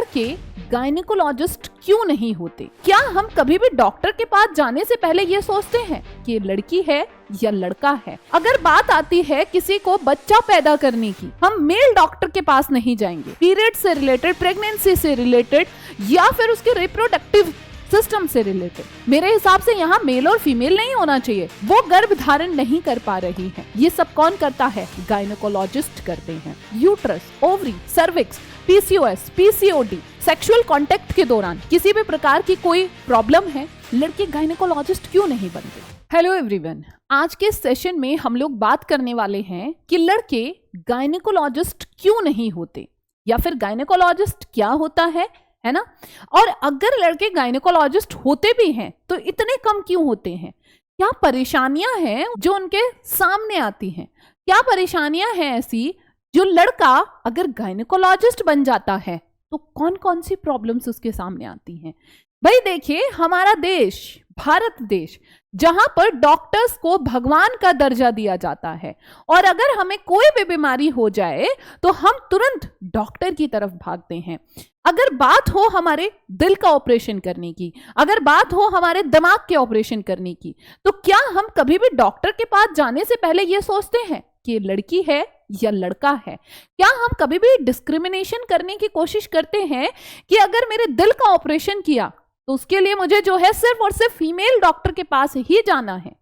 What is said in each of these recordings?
लड़के गायनेकोलॉजिस्ट क्यों नहीं होते? क्या हम कभी भी डॉक्टर के पास जाने से पहले ये सोचते हैं कि ये लड़की है या लड़का है? अगर बात आती है किसी को बच्चा पैदा करने की, हम मेल डॉक्टर के पास नहीं जाएंगे। पीरियड से रिलेटेड, प्रेगनेंसी से रिलेटेड या फिर उसके रिप्रोडक्टिव सिस्टम से रिलेटेड, मेरे हिसाब से यहाँ मेल और फीमेल नहीं होना चाहिए। वो गर्भ धारण नहीं कर पा रही है, ये सब कौन करता है? गायनेकोलॉजिस्ट करते हैं। Uterus, ovary, cervix, PCOS, PCOD, sexual contact के दौरान किसी भी प्रकार की कोई प्रॉब्लम है, लड़के गायनेकोलॉजिस्ट क्यों नहीं बनते? हेलो एवरीवन, आज के सेशन में हम लोग बात करने वाले हैं कि लड़के गायनेकोलॉजिस्ट क्यों नहीं होते या फिर गायनेकोलॉजिस्ट क्या होता है ना? और अगर लड़के गायनेकोलॉजिस्ट होते भी हैं तो इतने कम क्यों होते हैं? क्या परेशानियां हैं जो उनके सामने आती हैं? क्या परेशानियां हैं ऐसी जो लड़का अगर गायनेकोलॉजिस्ट बन जाता है तो कौन कौन सी प्रॉब्लम्स उसके सामने आती हैं? भाई देखिए, हमारा देश, भारत देश, जहां पर डॉक्टर्स को भगवान का दर्जा दिया जाता है और अगर हमें कोई भी बीमारी हो जाए तो हम तुरंत डॉक्टर की तरफ भागते हैं। अगर बात हो हमारे दिल का ऑपरेशन करने की, अगर बात हो हमारे दिमाग के ऑपरेशन करने की, तो क्या हम कभी भी डॉक्टर के पास जाने से पहले यह सोचते हैं कि ये लड़की है या लड़का है? क्या हम कभी भी डिस्क्रिमिनेशन करने की कोशिश करते हैं कि अगर मेरे दिल का ऑपरेशन किया तो उसके लिए मुझे जो है सिर्फ और सिर्फ फीमेल डॉक्टर के पास ही जाना है?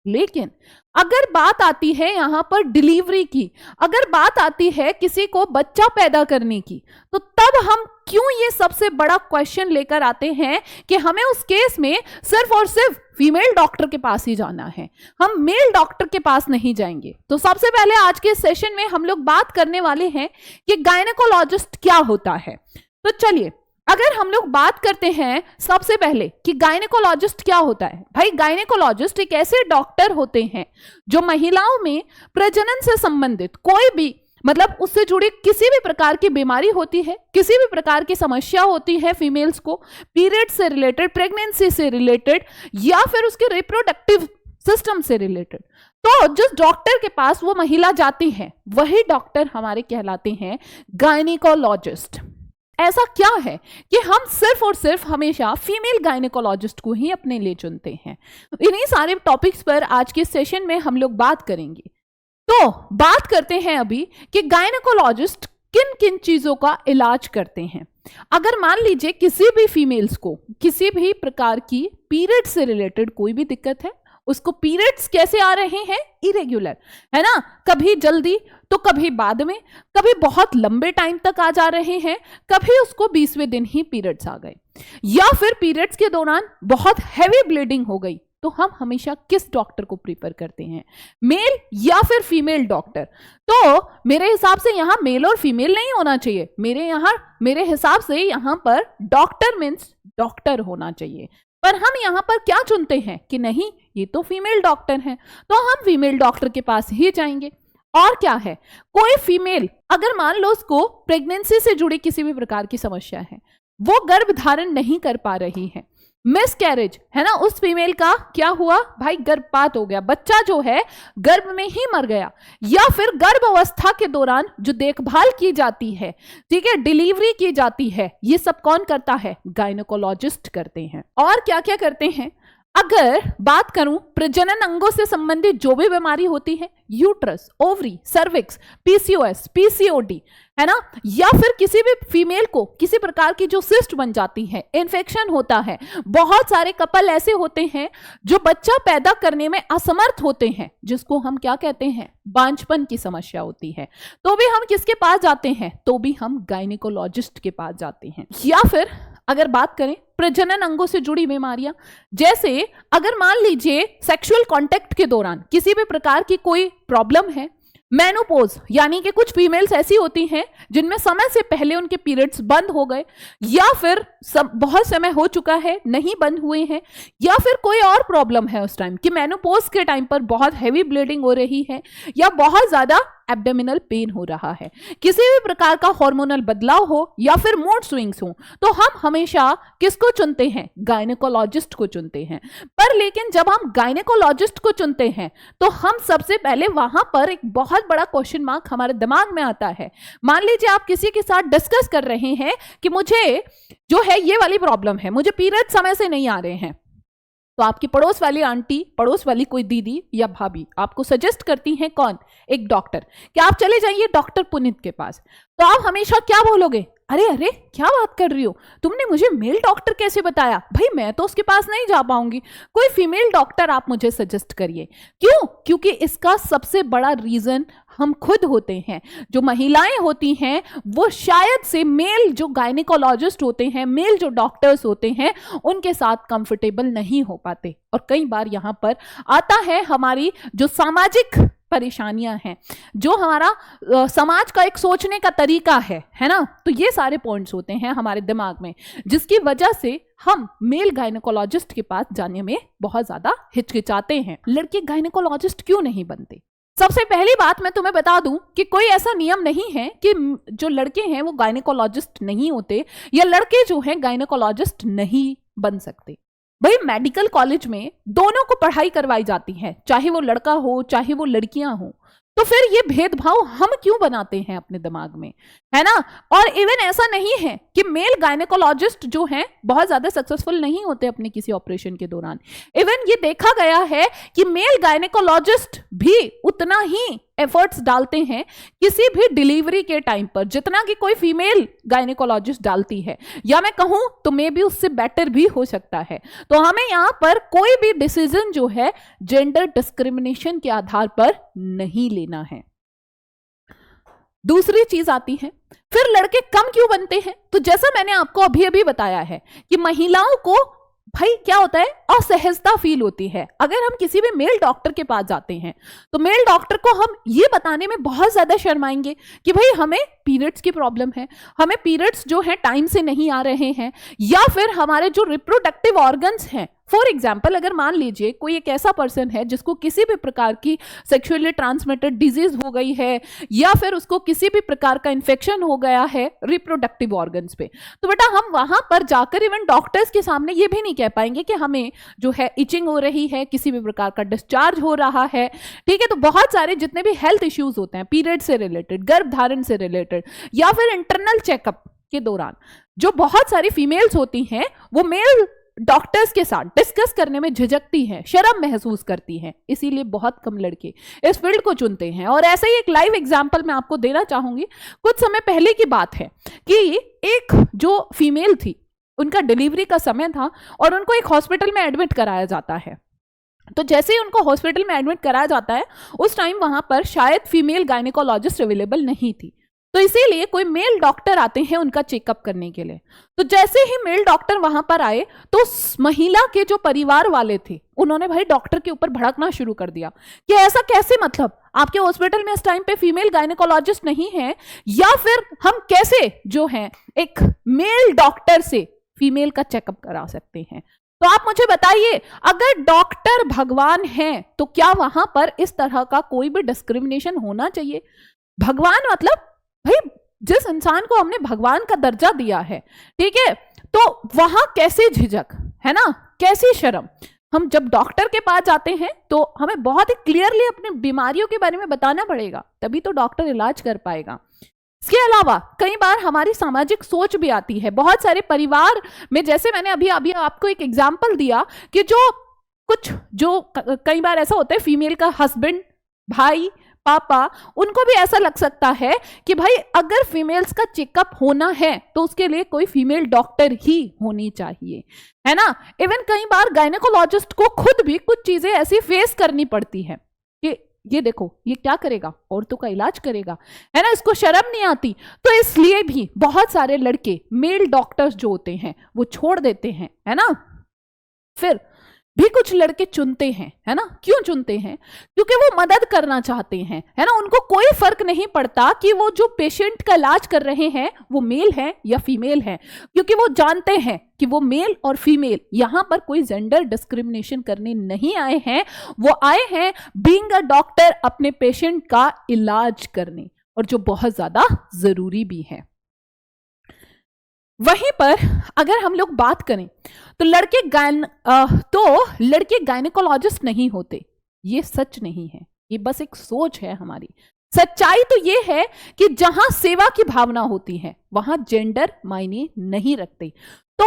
लेकिन अगर बात आती है यहाँ पर डिलीवरी की, अगर बात आती है किसी को बच्चा पैदा करने की, तो तब हम क्यों ये सबसे बड़ा क्वेश्चन लेकर आते हैं कि हमें उस केस में सिर्फ और सिर्फ फीमेल डॉक्टर के पास ही जाना है, हम मेल डॉक्टर के पास नहीं जाएंगे? तो सबसे पहले आज के सेशन में हम लोग बात करने वाले हैं कि गायनेकोलॉजिस्ट क्या होता है। तो चलिए, अगर हम लोग बात करते हैं सबसे पहले कि गायनेकोलॉजिस्ट क्या होता है। भाई गायनेकोलॉजिस्ट एक ऐसे डॉक्टर होते हैं जो महिलाओं में प्रजनन से संबंधित कोई भी, मतलब उससे जुड़ी किसी भी प्रकार की बीमारी होती है, किसी भी प्रकार की समस्या होती है फीमेल्स को, पीरियड से रिलेटेड, प्रेगनेंसी से रिलेटेड या फिर उसके रिप्रोडक्टिव सिस्टम से रिलेटेड, तो जिस डॉक्टर के पास वो महिला जाती है वही डॉक्टर हमारे कहलाते हैं गायनेकोलॉजिस्ट। ऐसा क्या है कि हम सिर्फ और सिर्फ हमेशा फीमेल गायनेकोलॉजिस्ट को ही अपने लिए चुनते हैं? इन्हीं सारे टॉपिक्स पर आज के सेशन में हम लोग बात करेंगे। तो बात करते हैं अभी कि गायनेकोलॉजिस्ट किन किन चीजों का इलाज करते हैं। अगर मान लीजिए किसी भी फीमेल्स को किसी भी प्रकार की पीरियड से रिलेटेड कोई भी दिक्कत है, उसको पीरियड्स कैसे आ रहे हैं? इरेगुलर, है ना? कभी जल्दी तो कभी बाद में, कभी बहुत लंबे टाइम तक आ जा रहे हैं, कभी उसको 20वें दिन ही पीरियड्स आ गए, या फिर पीरियड्स के दौरान बहुत हैवी ब्लीडिंग हो गई, तो हम हमेशा किस डॉक्टर को प्रीफर करते हैं? मेल या फिर फीमेल डॉक्टर? तो मेरे हिसाब से यहाँ मेल और फीमेल नहीं होना चाहिए। मेरे हिसाब से यहाँ पर डॉक्टर मीन्स डॉक्टर होना चाहिए। पर हम यहाँ पर क्या चुनते हैं कि नहीं, ये तो फीमेल डॉक्टर हैं, तो हम फीमेल डॉक्टर के पास ही जाएंगे। और क्या है, कोई फीमेल अगर मान लो उसको प्रेगनेंसी से जुड़ी किसी भी प्रकार की समस्या है, वो गर्भ धारण नहीं कर पा रही है, मिसकैरेज है ना, उस फीमेल का क्या हुआ भाई? गर्भपात हो गया, बच्चा जो है गर्भ में ही मर गया, या फिर गर्भ अवस्था के दौरान जो देखभाल की जाती है, ठीक है, डिलीवरी की जाती है, ये सब कौन करता है? गायनेकोलॉजिस्ट करते हैं। और क्या क्या करते हैं? अगर बात करूं प्रजनन अंगों से संबंधित जो भी बीमारी होती है, uterus, ovary, cervix, PCOS, PCOD, है ना, या फिर किसी भी फीमेल को किसी प्रकार की जो सिस्ट बन जाती है, इन्फेक्शन होता है, बहुत सारे कपल ऐसे होते हैं जो बच्चा पैदा करने में असमर्थ होते हैं, जिसको हम क्या कहते हैं? बांझपन की समस्या होती है, तो भी हम किसके पास जाते हैं? तो भी हम गायनेकोलॉजिस्ट के पास जाते हैं। या फिर अगर बात करें प्रजनन अंगों से जुड़ी बीमारियां, जैसे अगर मान लीजिए सेक्सुअल कांटेक्ट के दौरान किसी भी प्रकार की कोई प्रॉब्लम है, मेनोपॉज, यानी कि कुछ फीमेल्स ऐसी होती हैं जिनमें समय से पहले उनके पीरियड्स बंद हो गए, या फिर बहुत समय हो चुका है नहीं बंद हुए हैं, या फिर कोई और प्रॉब्लम है उस टाइम कि मेनोपॉज के टाइम पर बहुत हैवी ब्लीडिंग हो रही है या बहुत ज्यादा एब्डोमिनल पेन हो रहा है, किसी भी प्रकार का हार्मोनल बदलाव हो या फिर मूड स्विंग्स हो, तो हम हमेशा किसको चुनते हैं? गायनेकोलॉजिस्ट को चुनते हैं। पर लेकिन जब हम गायनेकोलॉजिस्ट को चुनते हैं तो हम सबसे पहले वहां पर एक बहुत बड़ा क्वेश्चन मार्क हमारे दिमाग में आता है। मान लीजिए आप किसी के साथ डिस्कस कर रहे हैं कि मुझे जो है ये वाली प्रॉब्लम है, मुझे पीरियड समय से नहीं आ रहे हैं, तो आपकी पड़ोस वाली आंटी, पड़ोस वाली कोई दीदी या भाभी आपको सजेस्ट करती हैं कौन? एक डॉक्टर, कि आप चले जाइए डॉक्टर पुनीत के पास। तो आप हमेशा क्या बोलोगे? अरे अरे क्या बात कर रही हो, तुमने मुझे मेल डॉक्टर कैसे बताया? भाई मैं तो उसके पास नहीं जा पाऊंगी, कोई फीमेल डॉक्टर आप मुझे सजेस्ट करिए। क्यों? क्योंकि इसका सबसे बड़ा रीजन हम खुद होते हैं। जो महिलाएं होती हैं वो शायद से मेल जो गायनेकोलॉजिस्ट होते हैं, मेल जो डॉक्टर्स होते हैं, उनके साथ कंफर्टेबल नहीं हो पाते। और कई बार यहां पर आता है हमारी जो सामाजिक परेशानियां हैं, जो हमारा समाज का एक सोचने का तरीका है ना। तो ये सारे पॉइंट्स होते हैं हमारे दिमाग में, जिसकी वजह से हम मेल गायनेकोलॉजिस्ट के पास जाने में बहुत ज्यादा हिचकिचाते हैं। लड़के गायनेकोलॉजिस्ट क्यों नहीं बनते? सबसे पहली बात मैं तुम्हें बता दूं कि कोई ऐसा नियम नहीं है कि जो लड़के हैं वो गायनेकोलॉजिस्ट नहीं होते या लड़के जो हैं गायनेकोलॉजिस्ट नहीं बन सकते। भाई मेडिकल कॉलेज में दोनों को पढ़ाई करवाई जाती है, चाहे वो लड़का हो चाहे वो लड़कियां हो। तो फिर ये भेदभाव हम क्यों बनाते हैं अपने दिमाग में, है ना। और इवन ऐसा नहीं है कि मेल गायनेकोलॉजिस्ट जो हैं बहुत ज्यादा सक्सेसफुल नहीं होते अपने किसी ऑपरेशन के दौरान। इवन ये देखा गया है कि मेल गायनेकोलॉजिस्ट भी उतना ही एफर्ट्स डालते हैं किसी भी डिलीवरी के टाइम पर जितना कि कोई फीमेल गायनेकोलॉजिस्ट डालती है, या मैं कहूं तो मे भी उससे बेटर भी हो सकता है। तो हमें यहां पर कोई भी डिसीजन जो है जेंडर डिस्क्रिमिनेशन के आधार पर नहीं लेना है। दूसरी चीज आती है फिर लड़के कम क्यों बनते हैं। तो जैसा मैंने आपको अभी अभी बताया है कि महिलाओं को भाई क्या होता है, असहजता फील होती है। अगर हम किसी भी मेल डॉक्टर के पास जाते हैं तो मेल डॉक्टर को हम ये बताने में बहुत ज्यादा शर्माएंगे कि भाई हमें पीरियड्स की प्रॉब्लम है, हमें पीरियड्स जो है टाइम से नहीं आ रहे हैं, या फिर हमारे जो रिप्रोडक्टिव ऑर्गन्स हैं। फॉर एग्जाम्पल अगर मान लीजिए कोई एक ऐसा पर्सन है जिसको किसी भी प्रकार की सेक्सुअली ट्रांसमिटेड डिजीज हो गई है, या फिर उसको किसी भी प्रकार का इन्फेक्शन हो गया है रिप्रोडक्टिव ऑर्गन्स पे, तो बेटा हम वहां पर जाकर इवन डॉक्टर्स के सामने ये भी नहीं कह पाएंगे कि हमें जो है इचिंग हो रही है, किसी भी प्रकार का डिस्चार्ज हो रहा है। ठीक है, तो बहुत सारे जितने भी हेल्थ इश्यूज होते हैं पीरियड से रिलेटेड, गर्भधारण से रिलेटेड, या फिर इंटरनल चेकअप के दौरान जो बहुत सारी फीमेल्स होती हैं वो मेल डॉक्टर्स के साथ डिस्कस करने में झिझकती हैं, शर्म महसूस करती हैं, इसीलिए बहुत कम लड़के इस फील्ड को चुनते हैं। और ऐसे ही एक लाइव एग्जांपल मैं आपको देना चाहूंगी। कुछ समय पहले की बात है कि एक जो फीमेल थी, उनका डिलीवरी का समय था और उनको एक हॉस्पिटल में एडमिट कराया जाता है। तो जैसे ही उनको हॉस्पिटल में एडमिट कराया जाता है उस टाइम वहां पर शायद फीमेल गायनेकोलॉजिस्ट अवेलेबल नहीं थी, तो इसीलिए कोई मेल डॉक्टर आते हैं उनका चेकअप करने के लिए। तो जैसे ही मेल डॉक्टर वहां पर आए तो महिला के जो परिवार वाले थे उन्होंने भाई डॉक्टर के ऊपर भड़कना शुरू कर दिया कि ऐसा कैसे, मतलब आपके हॉस्पिटल में इस टाइम पे फीमेल गायनेकोलॉजिस्ट नहीं है, या फिर हम कैसे जो है एक मेल डॉक्टर से फीमेल का चेकअप करा सकते हैं। तो आप मुझे बताइए, अगर डॉक्टर भगवान हैं तो क्या वहां पर इस तरह का कोई भी डिस्क्रिमिनेशन होना चाहिए? भगवान मतलब भाई जिस इंसान को हमने भगवान का दर्जा दिया है, ठीक है, तो वहां कैसे झिझक, है ना, कैसी शर्म। हम जब डॉक्टर के पास जाते हैं तो हमें बहुत ही क्लियरली अपनी बीमारियों के बारे में बताना पड़ेगा, तभी तो डॉक्टर इलाज कर पाएगा। इसके अलावा कई बार हमारी सामाजिक सोच भी आती है। बहुत सारे परिवार में, जैसे मैंने अभी आपको एक एग्जाम्पल दिया कि जो कई बार ऐसा होता है फीमेल का हस्बैंड, भाई, पापा, उनको भी ऐसा लग सकता है कि भाई अगर फीमेल्स का चेकअप होना है तो उसके लिए कोई फीमेल डॉक्टर ही होनी चाहिए, है ना। इवन कई बार गायनेकोलॉजिस्ट को खुद भी कुछ चीजें ऐसी फेस करनी पड़ती है कि ये देखो ये क्या करेगा, औरतों का इलाज करेगा, है ना, इसको शर्म नहीं आती। तो इसलिए भी बहुत सारे लड़के मेल डॉक्टर्स जो होते हैं वो छोड़ देते हैं, है ना। फिर भी कुछ लड़के चुनते हैं, है ना। क्यों चुनते हैं? क्योंकि वो मदद करना चाहते हैं, है ना। उनको कोई फर्क नहीं पड़ता कि वो जो पेशेंट का इलाज कर रहे हैं वो मेल है या फीमेल है, क्योंकि वो जानते हैं कि वो मेल और फीमेल, यहां पर कोई जेंडर डिस्क्रिमिनेशन करने नहीं आए हैं। वो आए हैं बीइंग अ डॉक्टर, अपने पेशेंट का इलाज करने, और जो बहुत ज्यादा जरूरी भी है। वहीं पर अगर हम लोग बात करें तो लड़के गायनेकोलॉजिस्ट नहीं होते। ये सच नहीं है, ये बस एक सोच है हमारी। सच्चाई तो ये है कि जहां सेवा की भावना होती है वहां जेंडर मायने नहीं रखते। तो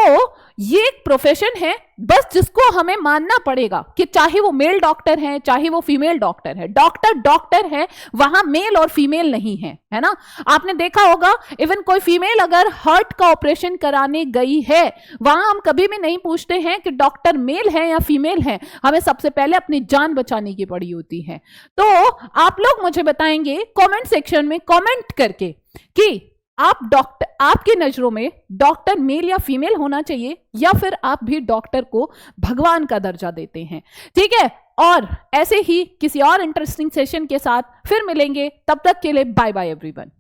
ये एक प्रोफेशन है बस, जिसको हमें मानना पड़ेगा कि चाहे वो मेल डॉक्टर है चाहे वो फीमेल डॉक्टर है, डॉक्टर डॉक्टर है, वहां मेल और फीमेल नहीं है, है ना। आपने देखा होगा इवन कोई फीमेल अगर हार्ट का ऑपरेशन कराने गई है, वहां हम कभी भी नहीं पूछते हैं कि डॉक्टर मेल है या फीमेल है, हमें सबसे पहले अपनी जान बचाने की पड़ी होती है। तो आप लोग मुझे बताएंगे कमेंट सेक्शन में कमेंट करके कि आपकी नजरों में डॉक्टर मेल या फीमेल होना चाहिए, या फिर आप भी डॉक्टर को भगवान का दर्जा देते हैं। ठीक है, और ऐसे ही किसी और इंटरेस्टिंग सेशन के साथ फिर मिलेंगे। तब तक के लिए बाय बाय एवरीवन।